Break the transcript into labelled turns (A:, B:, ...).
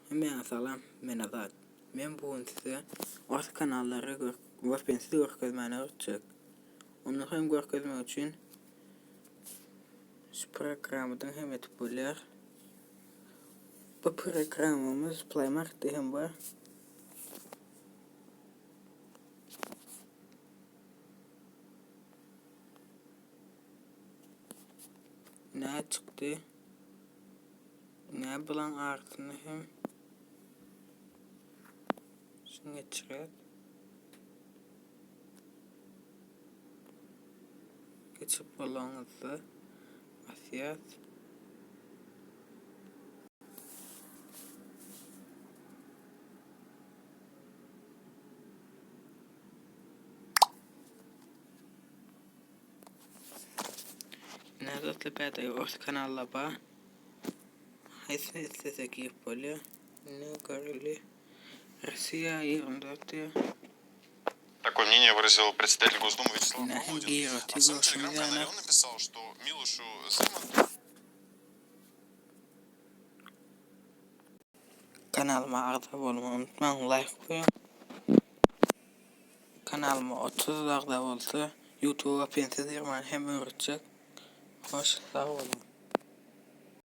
A: Hemen salam, men Azad. Men bugün size orta kanallara ve pensiz görkezmeni öğretecek. Onu hem görkezmek için şu programdan hem etip böler. Bu programımız Play Market'te hem var. Ne çıktı? Ne bulan artıını hem şunu geçiret. Geçip bulanızı vasiyet. Nezatlı bedayı orta kanalla ba. Haysını istesek yiyip böyle. Ne görülü? Россия 24.
B: Такое мнение выразил председатель Госдумы Вячеслав
A: На
B: Володин.
A: Гиро,
B: А в своем телеграм-канале он написал, что Милошу Земану...
A: Kanalıma abone olmayı unutmayın, like koyun. Kanalıma 30 dakika olsa YouTube'a pensiz hem öğretecek. Hoş sağ olun.